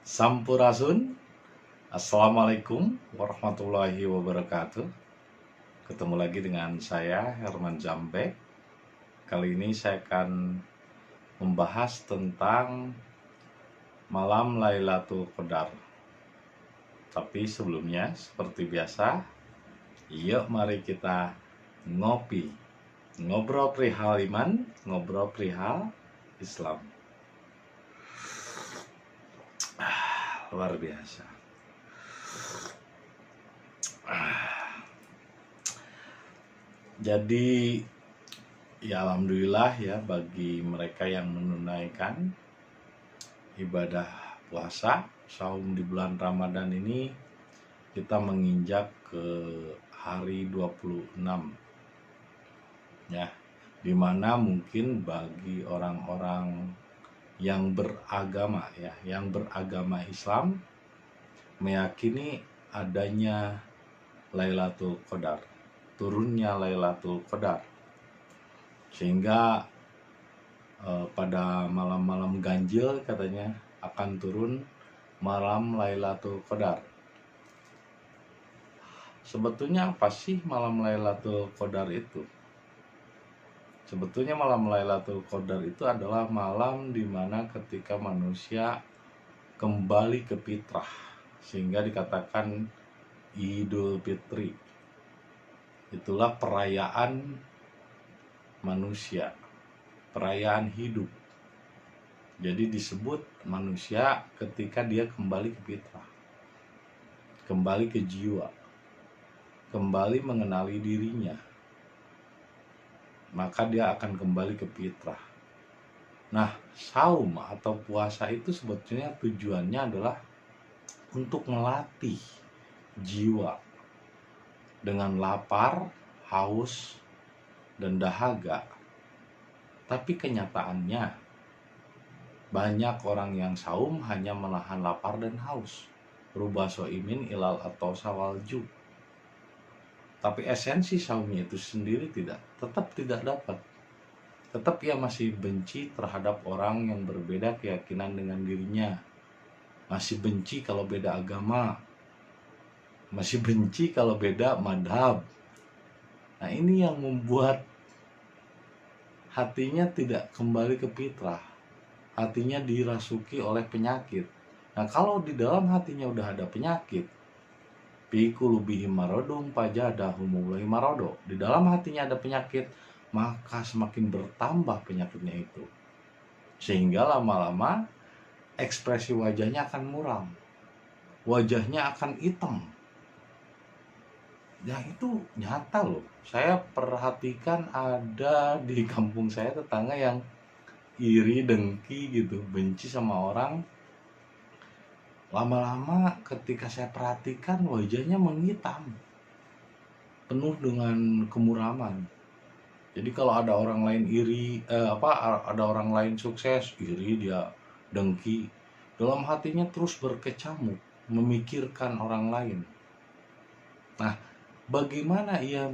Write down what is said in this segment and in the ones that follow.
Sampurasun, Assalamualaikum warahmatullahi wabarakatuh. Ketemu lagi dengan saya Herman Jambe. Kali ini saya akan membahas tentang malam Lailatul Qadar. Tapi sebelumnya, seperti biasa, yuk mari kita ngopi. Ngobrol perihal iman, ngobrol perihal Islam. Luar biasa. Jadi ya alhamdulillah ya bagi mereka yang menunaikan ibadah puasa saum di bulan Ramadan ini, kita menginjak ke hari 26 ya, dimana mungkin bagi orang-orang yang beragama ya, yang beragama Islam meyakini adanya Lailatul Qadar, turunnya Lailatul Qadar, sehingga pada malam-malam ganjil katanya akan turun malam Lailatul Qadar. Sebetulnya apa sih malam Lailatul Qadar itu? Sebetulnya malam Lailatul Qadar itu adalah malam dimana ketika manusia kembali ke fitrah, sehingga dikatakan Idul Fitri. Itulah perayaan manusia, perayaan hidup. Jadi disebut manusia ketika dia kembali ke fitrah, kembali ke jiwa, kembali mengenali dirinya, maka dia akan kembali ke fitrah. Nah, saum atau puasa itu sebetulnya tujuannya adalah untuk melatih jiwa dengan lapar, haus, dan dahaga. Tapi kenyataannya banyak orang yang saum hanya menahan lapar dan haus. Rubba so'imin ilal atau sawalju. Tapi esensi saumnya itu sendiri tetap tidak dapat. Tetap ia masih benci terhadap orang yang berbeda keyakinan dengan dirinya. Masih benci kalau beda agama. Masih benci kalau beda madhab. Nah, ini yang membuat hatinya tidak kembali ke fitrah. Hatinya dirasuki oleh penyakit. Nah, kalau di dalam hatinya udah ada penyakit, fi qulubihim maradun fazadahumullahu marado. Di dalam hatinya ada penyakit, maka semakin bertambah penyakitnya itu. Sehingga lama-lama ekspresi wajahnya akan muram. Wajahnya akan hitam. Ya itu nyata loh. Saya perhatikan ada di kampung saya tetangga yang iri, dengki gitu, benci sama orang. Lama-lama ketika saya perhatikan wajahnya menghitam, penuh dengan kemuraman. Jadi kalau ada orang lain iri, ada orang lain sukses, iri dia, dengki, dalam hatinya terus berkecamuk, memikirkan orang lain. Nah, bagaimana ia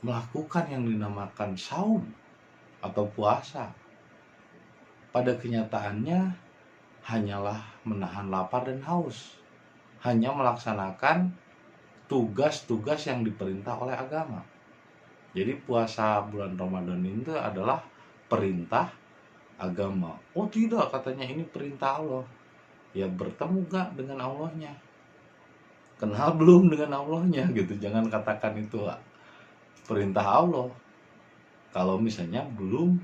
melakukan yang dinamakan saum atau puasa? Pada kenyataannya hanyalah menahan lapar dan haus, hanya melaksanakan tugas-tugas yang diperintah oleh agama. Jadi puasa bulan Ramadan itu adalah perintah agama. Oh tidak, katanya ini perintah Allah. Ya bertemu gak dengan Allahnya? Kenal belum dengan Allahnya gitu. Jangan katakan itu perintah Allah kalau misalnya belum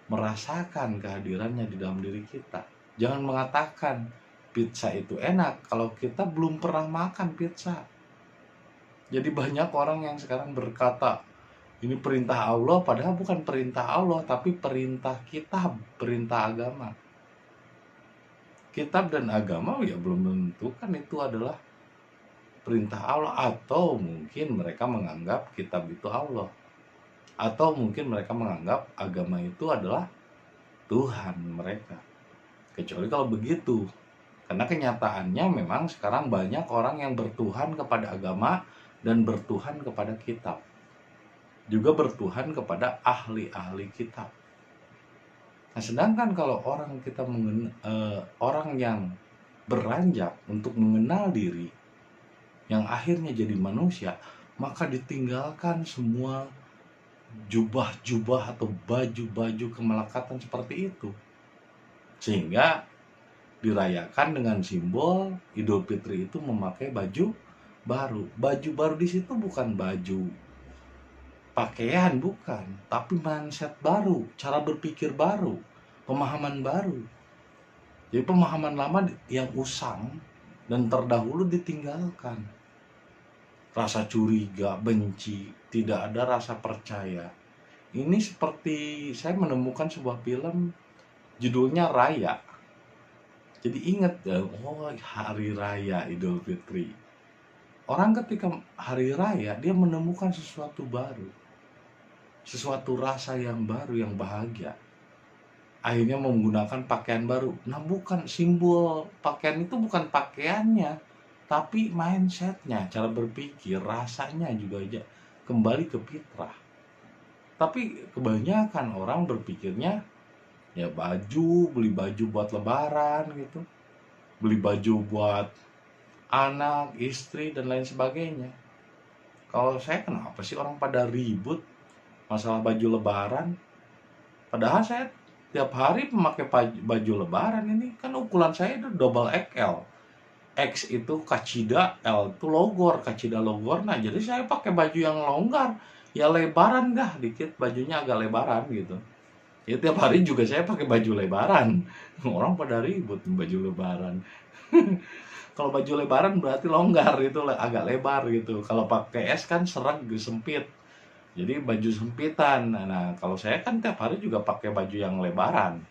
merasakan kehadirannya di dalam diri kita. Jangan mengatakan pizza itu enak kalau kita belum pernah makan pizza. Jadi banyak orang yang sekarang berkata ini perintah Allah, padahal bukan perintah Allah, tapi perintah kitab, perintah agama. Kitab dan agama ya belum tentu kan itu adalah perintah Allah, atau mungkin mereka menganggap kitab itu Allah, atau mungkin mereka menganggap agama itu adalah Tuhan mereka. Kecuali kalau begitu, karena kenyataannya memang sekarang banyak orang yang bertuhan kepada agama dan bertuhan kepada kitab, juga bertuhan kepada ahli-ahli kitab. Nah, sedangkan kalau orang yang beranjak untuk mengenal diri, yang akhirnya jadi manusia, maka ditinggalkan semua jubah-jubah atau baju-baju kemelekatan seperti itu. Sehingga dirayakan dengan simbol Idul Fitri itu memakai baju baru. Baju baru di situ bukan baju pakaian, bukan, tapi mindset baru, cara berpikir baru, pemahaman baru. Jadi pemahaman lama yang usang dan terdahulu ditinggalkan. Rasa curiga, benci, tidak ada rasa percaya. Ini seperti saya menemukan sebuah film judulnya Raya. Jadi ingat ya, oh hari raya Idul Fitri. Orang ketika hari raya dia menemukan sesuatu baru. Sesuatu rasa yang baru, yang bahagia. Akhirnya menggunakan pakaian baru. Nah, bukan simbol pakaian itu, bukan pakaiannya, tapi mindsetnya, cara berpikir, rasanya juga aja kembali ke fitrah. Tapi kebanyakan orang berpikirnya ya baju, beli baju buat lebaran gitu, beli baju buat anak, istri, dan lain sebagainya. Kalau saya, kenapa sih orang pada ribut masalah baju lebaran? Padahal saya tiap hari memakai baju lebaran. Ini kan ukuran saya itu double XL. X itu kacida, L itu logor, kacida logor. Nah, jadi saya pakai baju yang longgar, ya lebaran dah dikit, bajunya agak lebaran gitu. Ya tiap hari juga saya pakai baju lebaran. Orang pada ribut baju lebaran. Kalau baju lebaran berarti longgar, itu agak lebar gitu. Kalau pakai S kan seret, sempit. Jadi baju sempitan. Nah, kalau saya kan tiap hari juga pakai baju yang lebaran,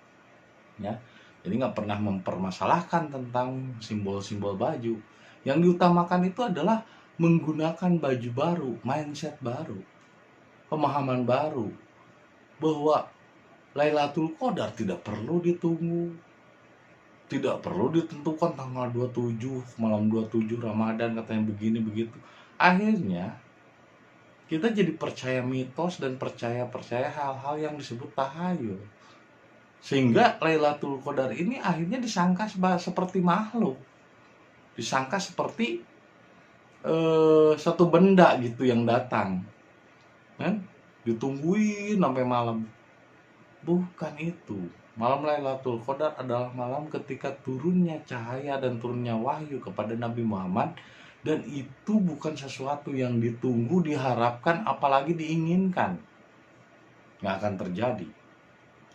ya. Jadi nggak pernah mempermasalahkan tentang simbol-simbol baju. Yang diutamakan itu adalah menggunakan baju baru, mindset baru, pemahaman baru, bahwa Lailatul Qadar tidak perlu ditunggu, tidak perlu ditentukan tanggal 27, malam 27 Ramadan katanya begini begitu. Akhirnya kita jadi percaya mitos dan percaya hal-hal yang disebut tahayul. Sehingga Lailatul Qadar ini akhirnya disangka seperti makhluk. Disangka seperti satu benda gitu yang datang. Kan? Ditungguin sampai malam. Bukan itu. Malam Lailatul Qadar adalah malam ketika turunnya cahaya dan turunnya wahyu kepada Nabi Muhammad. Dan itu bukan sesuatu yang ditunggu, diharapkan, apalagi diinginkan. Nggak akan terjadi.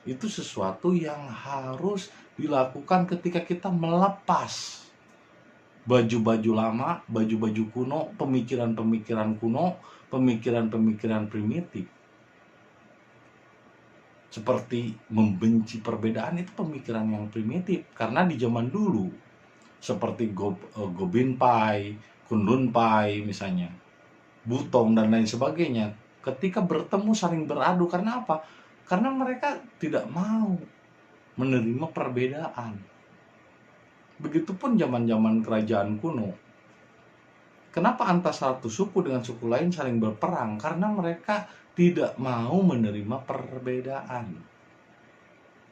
Itu sesuatu yang harus dilakukan ketika kita melepas baju-baju lama, baju-baju kuno, pemikiran-pemikiran kuno, pemikiran-pemikiran primitif. Seperti membenci perbedaan, itu pemikiran yang primitif. Karena di zaman dulu, seperti Gobin Pai, Kundun Pai misalnya, Butong dan lain sebagainya, ketika bertemu saling beradu. Karena apa? Karena mereka tidak mau menerima perbedaan. Begitupun zaman-zaman kerajaan kuno. Kenapa antara satu suku dengan suku lain saling berperang? Karena mereka tidak mau menerima perbedaan.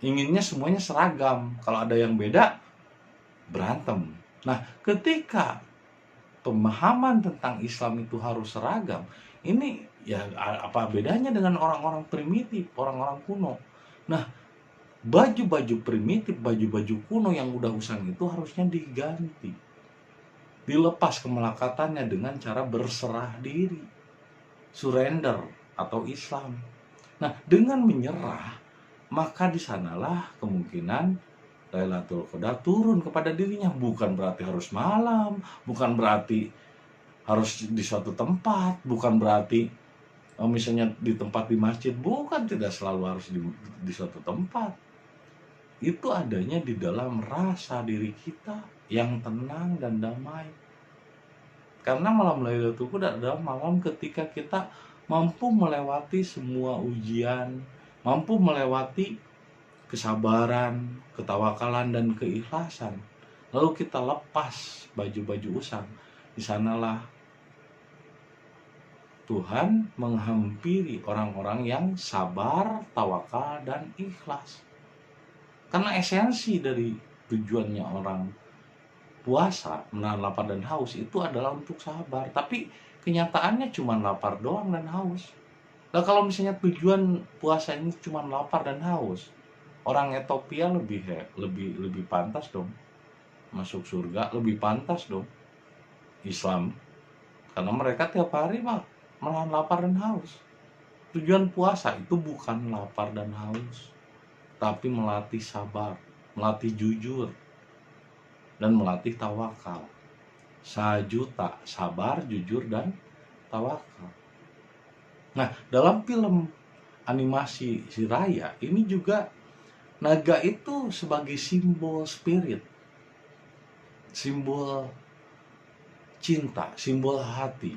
Inginnya semuanya seragam. Kalau ada yang beda, berantem. Nah, ketika pemahaman tentang Islam itu harus seragam, ini ya apa bedanya dengan orang-orang primitif, orang-orang kuno? Nah, baju-baju primitif, baju-baju kuno yang udah usang itu harusnya diganti. Dilepas kemelekatannya dengan cara berserah diri, surrender atau Islam. Nah, dengan menyerah, maka di sanalah kemungkinan Lailatul Qadar turun kepada dirinya. Bukan berarti harus malam, bukan berarti harus di suatu tempat, bukan berarti misalnya di tempat di masjid, bukan, tidak selalu harus di suatu tempat. Itu adanya di dalam rasa diri kita yang tenang dan damai. Karena malam Lailatul Qadar adalah malam ketika kita mampu melewati semua ujian, mampu melewati kesabaran, ketawakalan, dan keikhlasan. Lalu kita lepas baju-baju usang. Di sanalah Tuhan menghampiri orang-orang yang sabar, tawakal, dan ikhlas. Karena esensi dari tujuannya orang puasa, menahan lapar dan haus itu adalah untuk sabar. Tapi kenyataannya cuma lapar doang dan haus. Nah, kalau misalnya tujuan puasa ini cuma lapar dan haus, orang Ethiopia lebih pantas dong masuk surga, lebih pantas dong Islam, karena mereka tiap hari mah menahan lapar dan haus. Tujuan puasa itu bukan lapar dan haus, tapi melatih sabar, melatih jujur, dan melatih tawakal. Sajuta, sabar, jujur, dan tawakal. Nah, dalam film animasi si Raya ini juga naga itu sebagai simbol spirit, simbol cinta, simbol hati.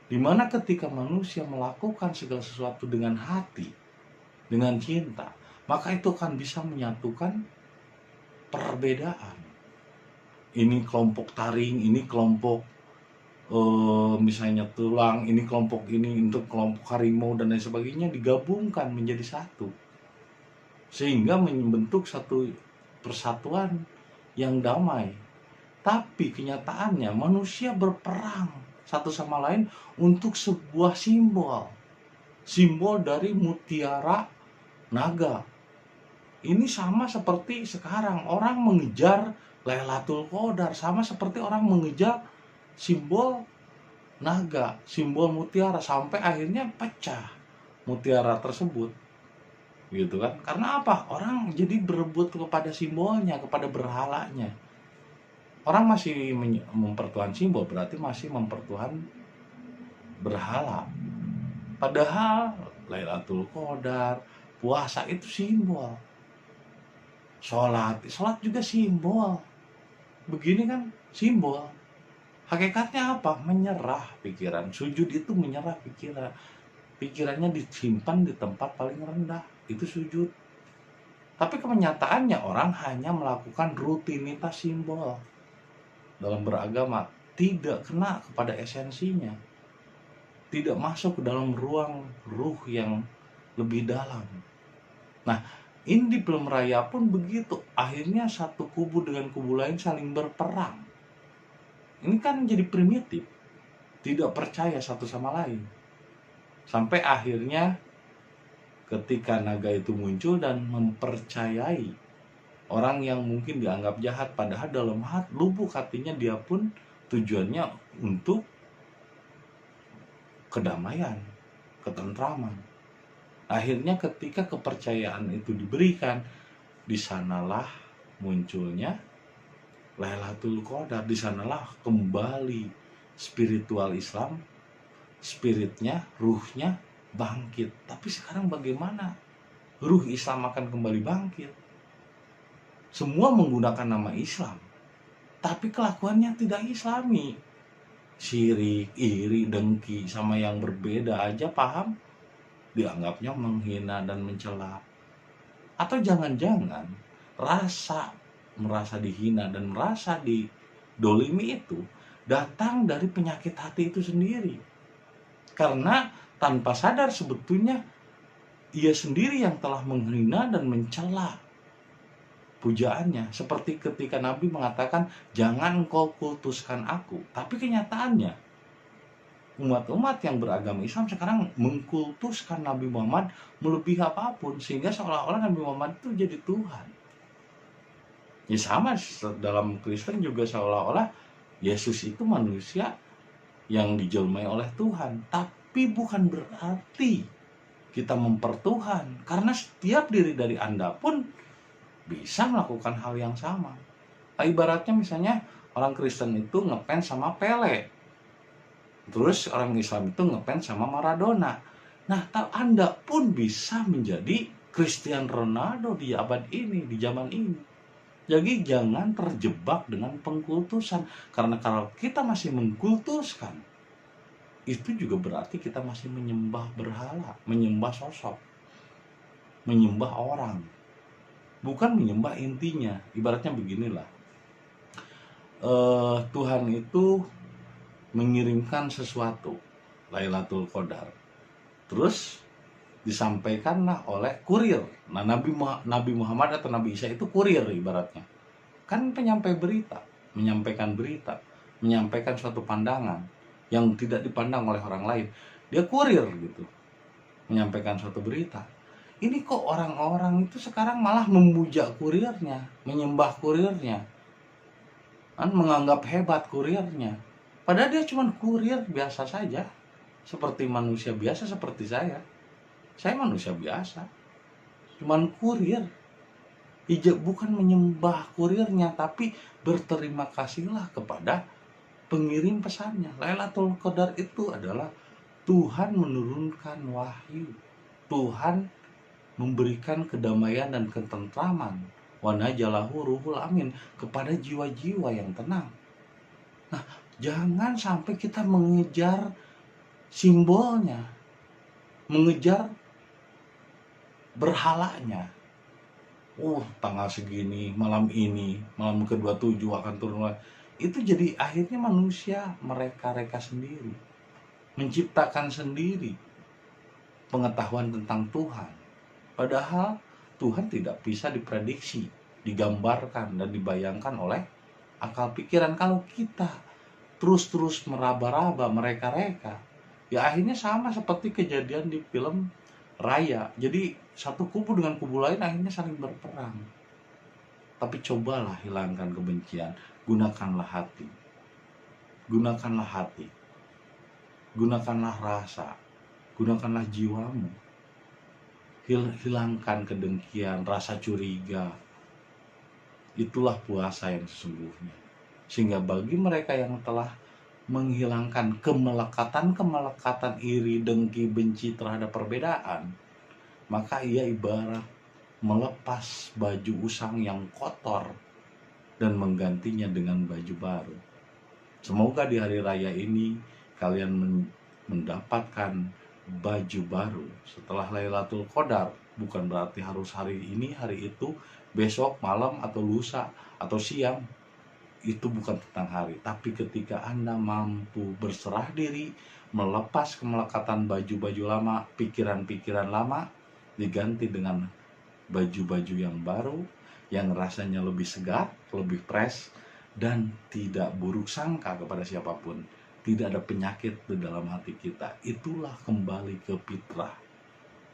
Dimana ketika manusia melakukan segala sesuatu dengan hati, dengan cinta, maka itu akan bisa menyatukan perbedaan. Ini kelompok taring, ini kelompok misalnya tulang, ini kelompok ini untuk kelompok harimau dan lain sebagainya, digabungkan menjadi satu, sehingga membentuk satu persatuan yang damai. Tapi kenyataannya manusia berperang satu sama lain untuk sebuah simbol dari mutiara naga. Ini sama seperti sekarang orang mengejar Lailatul Qadar, sama seperti orang mengejar simbol naga, simbol mutiara, sampai akhirnya pecah mutiara tersebut, gitu kan? Karena apa? Orang jadi berebut kepada simbolnya, kepada berhalanya. Orang masih mempertuhan simbol, berarti masih mempertuhan berhala. Padahal Lailatul Qadar, puasa itu simbol. Sholat juga simbol. Begini kan simbol. Hakikatnya apa? Menyerah pikiran. Sujud itu menyerah pikiran. Pikirannya disimpan di tempat paling rendah. Itu sujud. Tapi kenyataannya orang hanya melakukan rutinitas simbol dalam beragama, tidak kena kepada esensinya, tidak masuk ke dalam ruang ruh yang lebih dalam. Nah, ini di film Raya pun begitu. Akhirnya satu kubu dengan kubu lain saling berperang. Ini kan jadi primitif, tidak percaya satu sama lain. Sampai akhirnya ketika naga itu muncul dan mempercayai orang yang mungkin dianggap jahat, padahal dalam lubuk hatinya dia pun tujuannya untuk kedamaian, ketentraman. Akhirnya ketika kepercayaan itu diberikan, di sanalah munculnya Lailatul Qadar, di sanalah kembali spiritual Islam, spiritnya, ruhnya bangkit. Tapi sekarang bagaimana ruh Islam akan kembali bangkit? Semua menggunakan nama Islam, tapi kelakuannya tidak Islami. Syirik, iri, dengki sama yang berbeda aja paham, dianggapnya menghina dan mencela. Atau jangan-jangan merasa dihina dan merasa didolimi itu datang dari penyakit hati itu sendiri. Karena tanpa sadar sebetulnya ia sendiri yang telah menghina dan mencela pujaannya. Seperti ketika Nabi mengatakan, jangan kau kultuskan aku. Tapi kenyataannya umat-umat yang beragama Islam sekarang mengkultuskan Nabi Muhammad melebihi apapun, sehingga seolah-olah Nabi Muhammad itu jadi Tuhan. Ya sama dalam Kristen juga, seolah-olah Yesus itu manusia yang dijelmai oleh Tuhan. Tapi bukan berarti kita mempertuhan, karena setiap diri dari Anda pun bisa melakukan hal yang sama. Nah, ibaratnya misalnya orang Kristen itu ngefans sama Pele, terus orang Islam itu ngefans sama Maradona. Nah, Anda pun bisa menjadi Cristiano Ronaldo di abad ini, di zaman ini. Jadi jangan terjebak dengan pengkultusan, karena kalau kita masih mengkultuskan, itu juga berarti kita masih menyembah berhala, menyembah sosok, menyembah orang, bukan menyembah intinya. Ibaratnya beginilah, Tuhan itu mengirimkan sesuatu, Lailatul Qadar, terus disampaikanlah oleh kurir. Nah, Nabi Muhammad atau Nabi Isa itu kurir ibaratnya. Kan penyampai berita, menyampaikan berita, menyampaikan suatu pandangan yang tidak dipandang oleh orang lain. Dia kurir gitu, menyampaikan suatu berita. Ini kok orang-orang itu sekarang malah memuja kurirnya, menyembah kurirnya, kan menganggap hebat kurirnya. Padahal dia cuma kurir biasa saja, seperti manusia biasa seperti saya. Saya manusia biasa, cuman kurir. Bukan menyembah kurirnya, tapi berterima kasihlah kepada pengirim pesannya. Lailatul Qadar itu adalah Tuhan menurunkan wahyu. Tuhan memberikan kedamaian dan ketentraman. Wa najalahu ruhul amin kepada jiwa-jiwa yang tenang. Nah, jangan sampai kita mengejar simbolnya, mengejar berhalanya. Tanggal segini, malam ini, malam ke-27 akan turun. Itu jadi akhirnya manusia mereka-reka sendiri, menciptakan sendiri pengetahuan tentang Tuhan. Padahal Tuhan tidak bisa diprediksi, digambarkan dan dibayangkan oleh akal pikiran. Kalau kita terus-terus meraba-raba, mereka-reka, ya akhirnya sama seperti kejadian di film Raya. Jadi satu kubu dengan kubu lain akhirnya saling berperang. Tapi cobalah hilangkan kebencian, gunakanlah hati. Gunakanlah hati. Gunakanlah rasa. Gunakanlah jiwamu. Hilangkan kedengkian, rasa curiga. Itulah puasa yang sesungguhnya. Sehingga bagi mereka yang telah menghilangkan kemelekatan iri, dengki, benci terhadap perbedaan, maka ia ibarat melepas baju usang yang kotor dan menggantinya dengan baju baru. Semoga di hari raya ini kalian mendapatkan baju baru setelah Lailatul Qadar. Bukan berarti harus hari ini, hari itu, besok, malam, atau lusa, atau siang. Itu bukan tentang hari, tapi ketika Anda mampu berserah diri, melepas kemelekatan baju-baju lama, pikiran-pikiran lama, diganti dengan baju-baju yang baru, yang rasanya lebih segar, lebih fresh, dan tidak buruk sangka kepada siapapun. Tidak ada penyakit di dalam hati kita. Itulah kembali ke fitrah.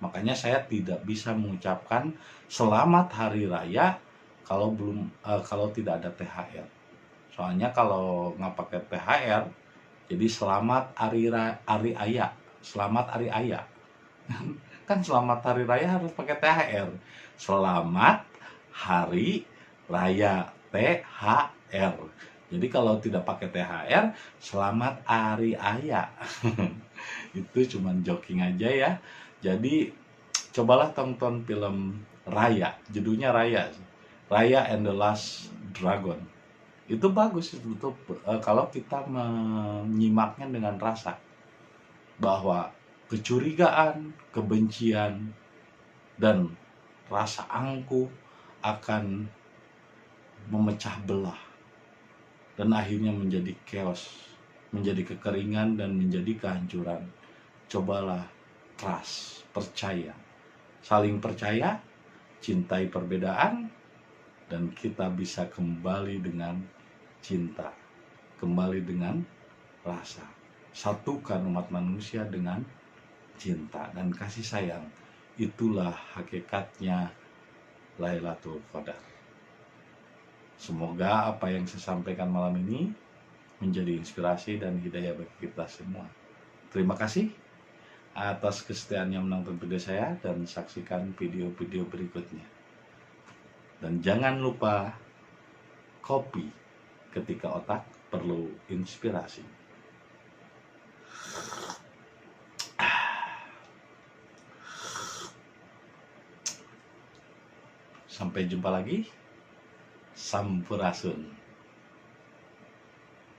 Makanya saya tidak bisa mengucapkan selamat hari raya kalau tidak ada THR. Soalnya kalau nggak pakai THR, jadi selamat hari Raya, selamat hari Raya. Kan selamat hari raya harus pakai THR. Selamat hari raya, THR. Jadi kalau tidak pakai THR, selamat hari Raya. Itu cuman joking aja ya. Jadi cobalah tonton film Raya, judulnya Raya, Raya and the Last Dragon. Itu bagus itu kalau kita menyimaknya dengan rasa bahwa kecurigaan, kebencian, dan rasa angkuh akan memecah belah dan akhirnya menjadi chaos, menjadi kekeringan, dan menjadi kehancuran. Cobalah trust, percaya, saling percaya, cintai perbedaan, dan kita bisa kembali dengan cinta, kembali dengan rasa. Satukan umat manusia dengan cinta dan kasih sayang. Itulah hakikatnya Lailatul Qadar. Semoga apa yang saya sampaikan malam ini menjadi inspirasi dan hidayah bagi kita semua. Terima kasih atas kesetiaannya menonton video saya dan saksikan video-video berikutnya. Dan jangan lupa kopi ketika otak perlu inspirasi. Sampai jumpa lagi. Sampurasun.